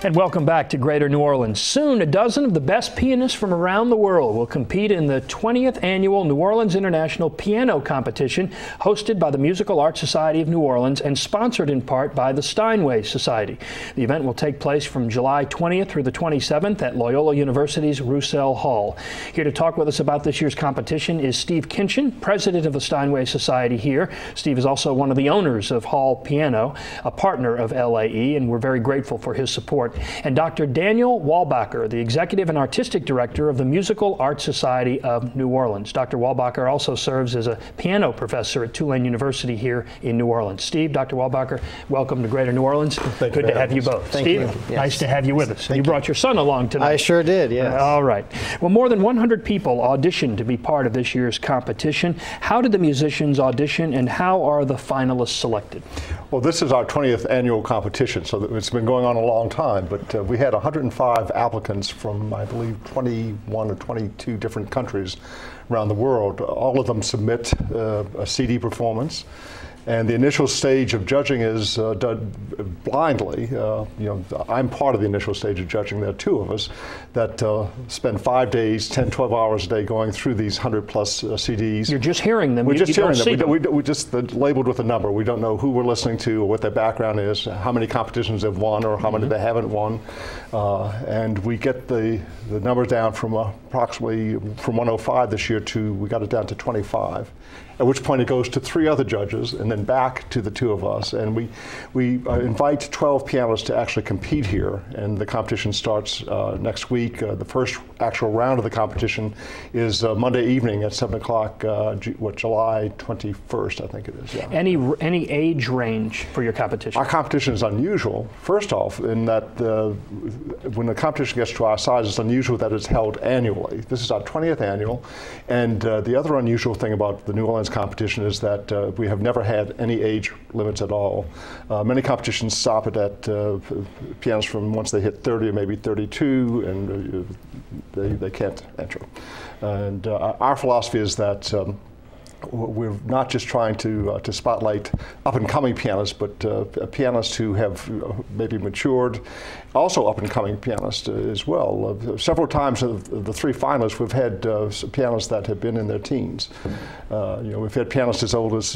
And welcome back to Greater New Orleans. Soon, a dozen of the best pianists from around the world will compete in the 20th Annual New Orleans International Piano Competition, hosted by the Musical Arts Society of New Orleans and sponsored in part by the Steinway Society. The event will take place from July 20th through the 27th at Loyola University's Roussel Hall. Here to talk with us about this year's competition is Steve Kinchen, president of the Steinway Society here. Steve is also one of the owners of Hall Piano, a partner of WLAE, and we're very grateful for his support. And Dr. Daniel Weilbaecher, the Executive and Artistic Director of the Musical Arts Society of New Orleans. Dr. Weilbaecher also serves as a piano professor at Tulane University here in New Orleans. Steve, Dr. Weilbaecher, welcome to Greater New Orleans. Good to have you both. Thank Steve, you. Yes. Nice to have you with us. You brought your son along tonight. I sure did, yes. All right. Well, more than 100 people auditioned to be part of this year's competition. How did the musicians audition, and how are the finalists selected? Well, this is our 20th annual competition, so it's been going on a long time, but we had 105 applicants from, I believe, 21 or 22 different countries around the world. All of them submit a CD performance. And the initial stage of judging is done blindly. I'm part of the initial stage of judging. There are two of us that spend 5 days, 10, 12 hours a day going through these 100+ CDs. You're just hearing them. We're just hearing them. We just labeled with a number. We don't know who we're listening to or what their background is, how many competitions they've won or how many they haven't won. And we get the number down from approximately from 105 this year to, we got it down to 25. At which point it goes to 3 other judges and then back to the 2 of us. And we invite 12 pianists to actually compete here. And the competition starts next week. The first actual round of the competition is Monday evening at 7 o'clock, July 21st, I think it is. Yeah. Any age range for your competition? Our competition is unusual, first off, in that when the competition gets to our size, it's unusual that it's held annually. This is our 20th annual. And the other unusual thing about the New Orleans competition is that we have never had any age limits at all. Many competitions stop it at pianists from once they hit 30 or maybe 32, and they can't enter. And our philosophy is that we're not just trying to spotlight up-and-coming pianists, but pianists who have maybe matured, also up-and-coming pianists as well. Several times of the 3 finalists, we've had pianists that have been in their teens. We've had pianists as old as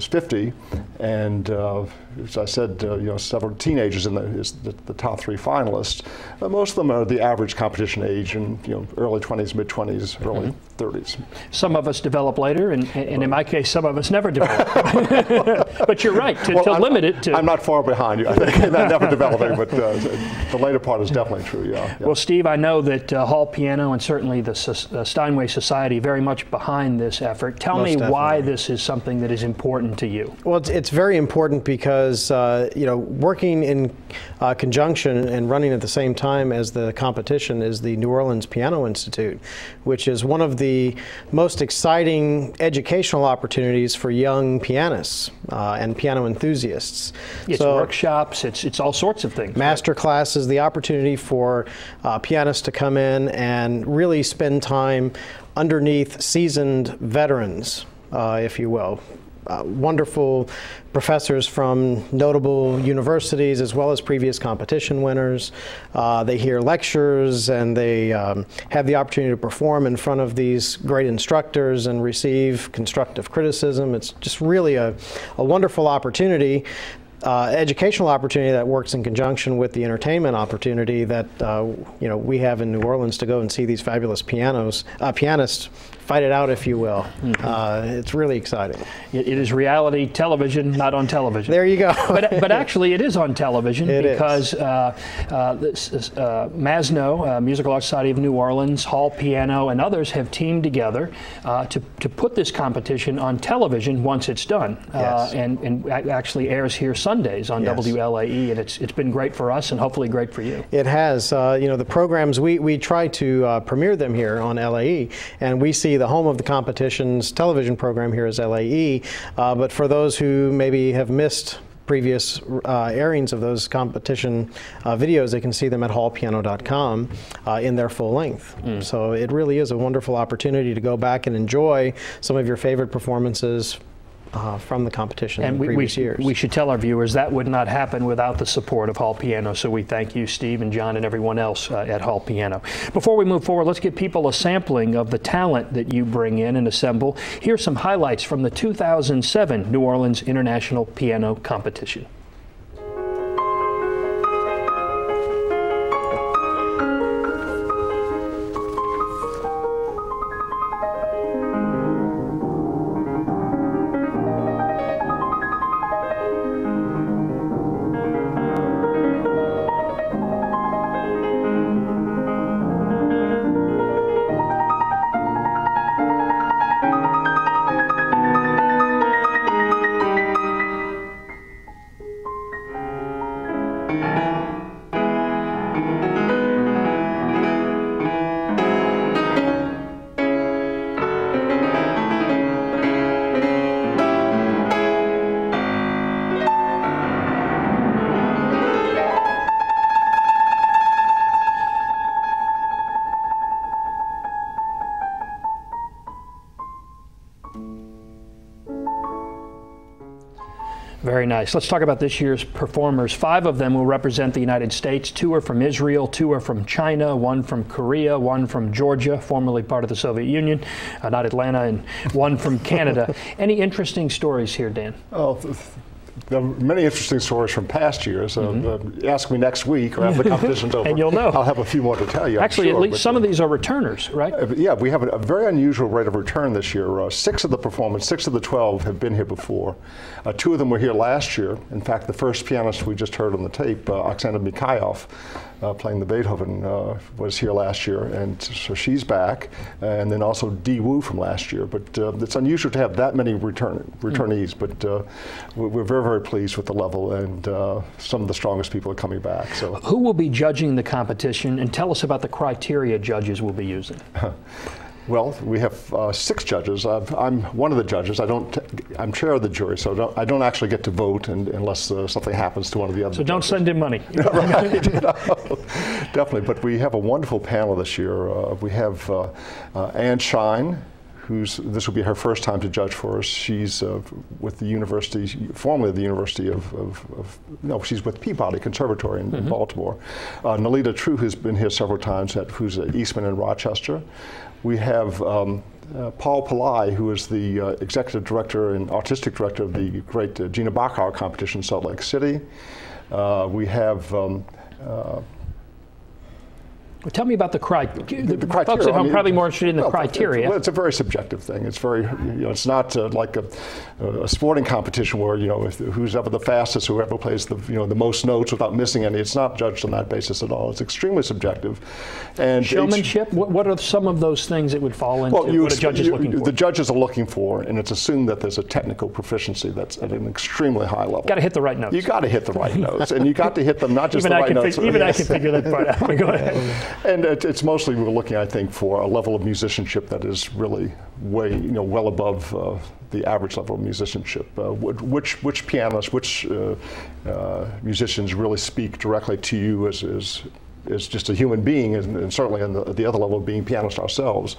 50, and as I said, several teenagers in the top 3 finalists. Most of them are the average competition age, in early 20s, mid-20s, early 30s. Some of us develop later, and in my case, some of us never develop. But you're right, to limit it to... I'm not far behind you, I think, in that never developing, but the later part is definitely true, yeah. Well, Steve, I know that Hall Piano and certainly the Steinway Society very much behind this effort. Tell me why this is something that is important to you. Well, it's very important because, working in conjunction and running at the same time as the competition is the New Orleans Piano Institute, which is one of the most exciting educational opportunities for young pianists and piano enthusiasts. It's workshops, it's all sorts of things. Master classes, the opportunity for pianists to come in and really spend time underneath seasoned veterans, if you will. Wonderful professors from notable universities as well as previous competition winners. They hear lectures and they have the opportunity to perform in front of these great instructors and receive constructive criticism. It's just really a wonderful opportunity. Educational opportunity that works in conjunction with the entertainment opportunity that we have in New Orleans to go and see these fabulous pianists fight it out, if you will. It's really exciting. It is reality television, not on television. There you go. but actually, it is on television because MASNO, Musical Arts Society of New Orleans, Hall Piano, and others have teamed together to put this competition on television once it's done, and actually airs here Sundays on WLAE, and it's been great for us and hopefully great for you. It has. The programs, we try to premiere them here on LAE, and we see the home of the competition's television program here is LAE, but for those who maybe have missed previous airings of those competition videos, they can see them at hallpiano.com in their full length. So it really is a wonderful opportunity to go back and enjoy some of your favorite performances from the competition in previous years. We should tell our viewers that would not happen without the support of Hall Piano, so we thank you, Steve and John and everyone else at Hall Piano. Before we move forward, let's give people a sampling of the talent that you bring in and assemble. Here's some highlights from the 2007 New Orleans International Piano Competition. Very nice. Let's talk about this year's performers. 5 of them will represent the United States. 2 are from Israel, 2 are from China, 1 from Korea, 1 from Georgia, formerly part of the Soviet Union, not Atlanta, and 1 from Canada. Any interesting stories here, Dan? Oh, there are many interesting stories from past years. Ask me next week or after the competition's over. And you'll know. I'll have a few more to tell you. Actually, at least some of these are returners, right? Yeah, we have a very unusual rate of return this year. 6 of the performers, 6 of the 12 have been here before. 2 of them were here last year. In fact, the first pianist we just heard on the tape, Oksana Mikhailov, playing the Beethoven, was here last year, and so she's back. And then also Dee Wu from last year. But it's unusual to have that many returnees, but we're very, very pleased with the level, and some of the strongest people are coming back. So, who will be judging the competition, and tell us about the criteria judges will be using? Well, we have 6 judges. I'm one of the judges. I'm chair of the jury, so I don't actually get to vote unless something happens to one of the other So don't judges. send in money. Right. Definitely. But we have a wonderful panel this year. We have Anne Shine, this will be her first time to judge for us. She's with the university, formerly the University no, she's with Peabody Conservatory in Baltimore. Nalita True, who's been here several times, who's at Eastman in Rochester. We have Paul Pillai, who is the executive director and artistic director of the great Gina Bachauer competition in Salt Lake City. We have Well, tell me about the criteria. The criteria. Folks at home probably more interested in the criteria. It's a very subjective thing. It's very, it's not like a sporting competition where, who's ever the fastest, whoever plays the most notes without missing any. It's not judged on that basis at all. It's extremely subjective. And showmanship. What are some of those things that would fall into what a judge is looking for? The judges are looking for, and it's assumed that there's a technical proficiency that's at an extremely high level. Got to hit the right notes. You got to hit the right notes, and you got to hit them not just the right notes. Even I can figure that part out. Go ahead. And it's mostly we're looking, I think, for a level of musicianship that is really way, well above the average level of musicianship. Which pianists, which musicians really speak directly to you as just a human being, and certainly on the other level of being pianists ourselves.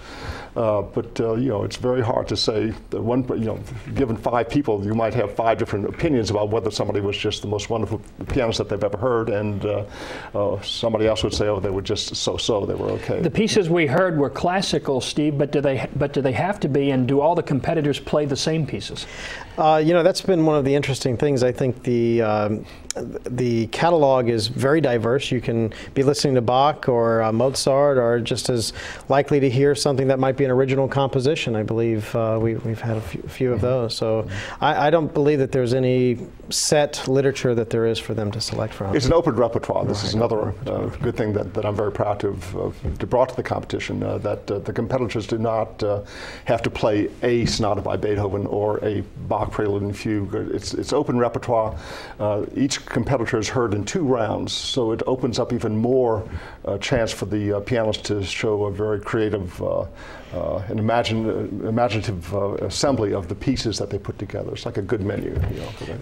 But it's very hard to say that given 5 people, you might have 5 different opinions about whether somebody was just the most wonderful pianist that they've ever heard, and somebody else would say, oh, they were just so-so, they were okay. The pieces we heard were classical, Steve, but do they have to be, and do all the competitors play the same pieces? That's been one of the interesting things. I think the catalog is very diverse. You can be listening to Bach or Mozart, or just as likely to hear something that might be an original composition. I believe we've had a few of those. So I don't believe that there's any set literature that there is for them to select from. It's an open repertoire. This is another good thing that I'm very proud to have brought to the competition, that the competitors do not have to play a sonata by Beethoven or a Bach prelude and fugue. It's open repertoire. Each competitor is heard in 2 rounds, so it opens up even more chance for the pianist to show a very creative and imaginative assembly of the pieces that they put together. It's like a good menu.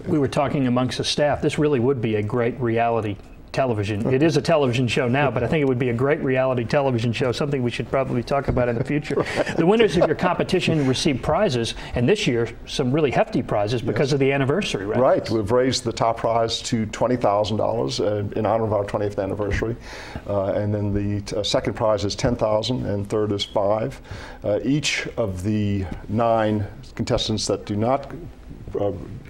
We were talking amongst the staff. This really would be a great reality television. It is a television show now, but I think it would be a great reality television show, something we should probably talk about in the future. Right. The winners of your competition receive prizes, and this year some really hefty prizes because of the anniversary, right? Right. We've raised the top prize to $20,000 in honor of our 20th anniversary, and then the second prize is $10,000, and third is $5,000. Each of the 9 contestants that do not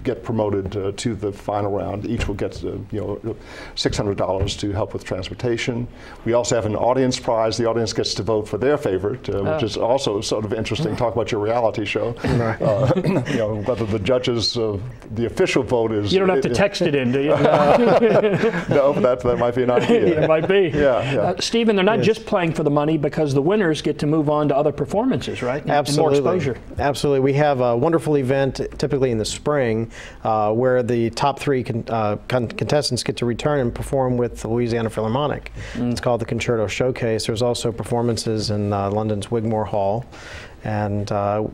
get promoted to the final round, each will get $600 to help with transportation. We also have an audience prize. The audience gets to vote for their favorite, which is also sort of interesting. Talk about your reality show. Whether the judges, the official vote is. You don't have to text it in, do you? No, that might be an idea. It might be. Yeah. Stephen, they're not just playing for the money, because the winners get to move on to other performances, right? Absolutely. And more exposure. Absolutely. We have a wonderful event, typically in the spring, where the top 3 contestants get to return and perform with the Louisiana Philharmonic. It's called the Concerto Showcase. There's also performances in London's Wigmore Hall, and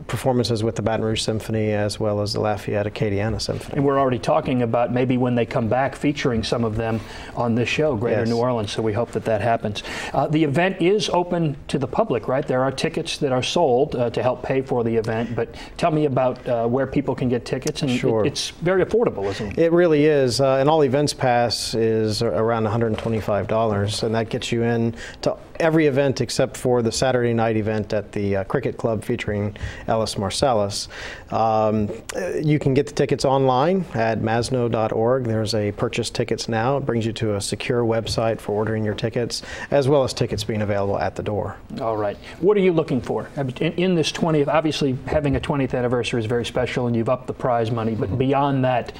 performances with the Baton Rouge Symphony as well as the Lafayette Acadiana Symphony. And we're already talking about maybe when they come back featuring some of them on this show, Greater New Orleans, so we hope that happens. The event is open to the public, right? There are tickets that are sold to help pay for the event, but tell me about where people can get tickets. And sure. It's very affordable, isn't it? It really is. An all events pass is around $125, and that gets you in to every event except for the Saturday night event at the Cricket Club featuring Ellis Marsalis. You can get the tickets online at masno.org. There's a purchase tickets now. It brings you to a secure website for ordering your tickets, as well as tickets being available at the door. All right. What are you looking for? In this 20th, obviously having a 20th anniversary is very special, and you've upped the prize money, but beyond that,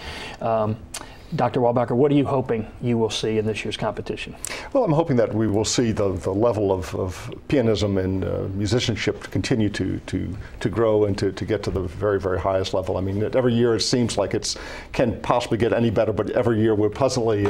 Dr. Weilbaecher, what are you hoping you will see in this year's competition? Well, I'm hoping that we will see the level of pianism and musicianship continue to grow and to get to the very, very highest level. I mean, every year it seems like it can possibly get any better, but every year we're pleasantly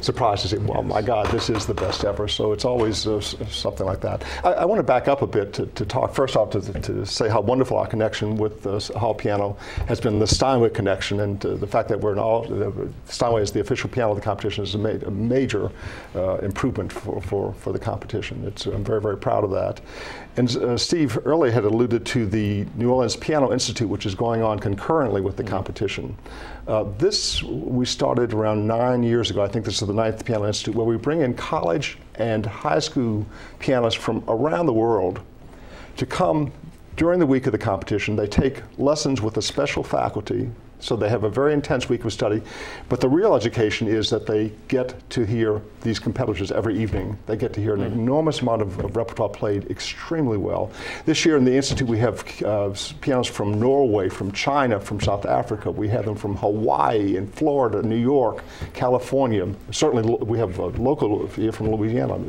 surprised to say, well, my God, this is the best ever. So it's always something like that. I want to back up a bit to talk, first off, to say how wonderful our connection with Hall Piano has been, the Steinway connection, and the fact that we're in all, Steinway is the official piano of the competition, has made a major improvement for the competition. I'm very, very proud of that. And Steve earlier had alluded to the New Orleans Piano Institute, which is going on concurrently with the competition. This we started around 9 years ago. I think this is the 9th Piano Institute, where we bring in college and high school pianists from around the world to come during the week of the competition. They take lessons with a special faculty, so they have a very intense week of study, but the real education is that they get to hear these competitors every evening. They get to hear an enormous amount of repertoire played extremely well. This year in the Institute we have pianists from Norway, from China, from South Africa. We have them from Hawaii and Florida, New York, California. Certainly we have local here from Louisiana,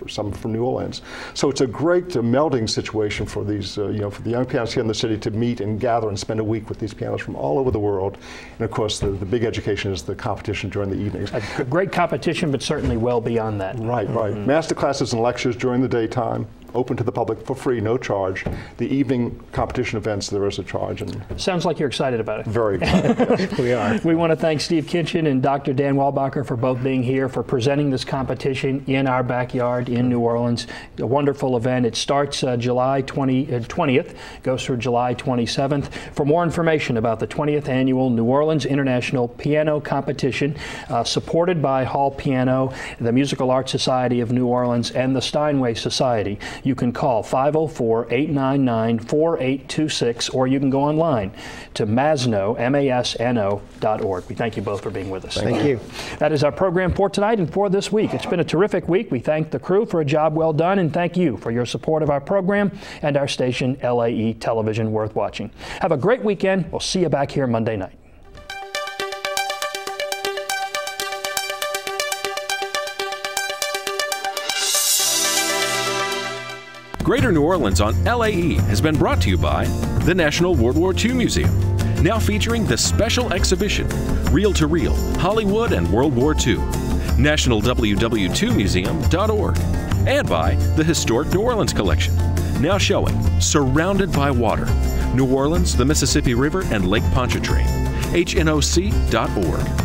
some from New Orleans. So it's a great melding situation for these, for the young pianists here in the city to meet and gather and spend a week with these pianists from all over the world. And of course, the big education is the competition during the evenings. A great competition, but certainly well beyond that. Right, right. Master classes and lectures during the daytime, open to the public for free, no charge. The evening competition events, there is a charge. And sounds like you're excited about it. Very excited. We are. We want to thank Steve Kinchen and Dr. Dan Weilbaecher for both being here, for presenting this competition in our backyard in New Orleans. A wonderful event. It starts July 20th, goes through July 27th. For more information about the 20th Annual New Orleans International Piano Competition, supported by Hall Piano, the Musical Arts Society of New Orleans, and the Steinway Society, you can call 504-899-4826, or you can go online to masno.org. We thank you both for being with us. Thank you. That is our program for tonight and for this week. It's been a terrific week. We thank the crew for a job well done, and thank you for your support of our program and our station, LAE Television, worth watching. Have a great weekend. We'll see you back here Monday night. Greater New Orleans on LAE has been brought to you by the National World War II Museum, now featuring the special exhibition, Reel to Reel, Hollywood and World War II, nationalww2museum.org, and by the Historic New Orleans Collection, now showing Surrounded by Water, New Orleans, the Mississippi River, and Lake Pontchartrain, hnoc.org.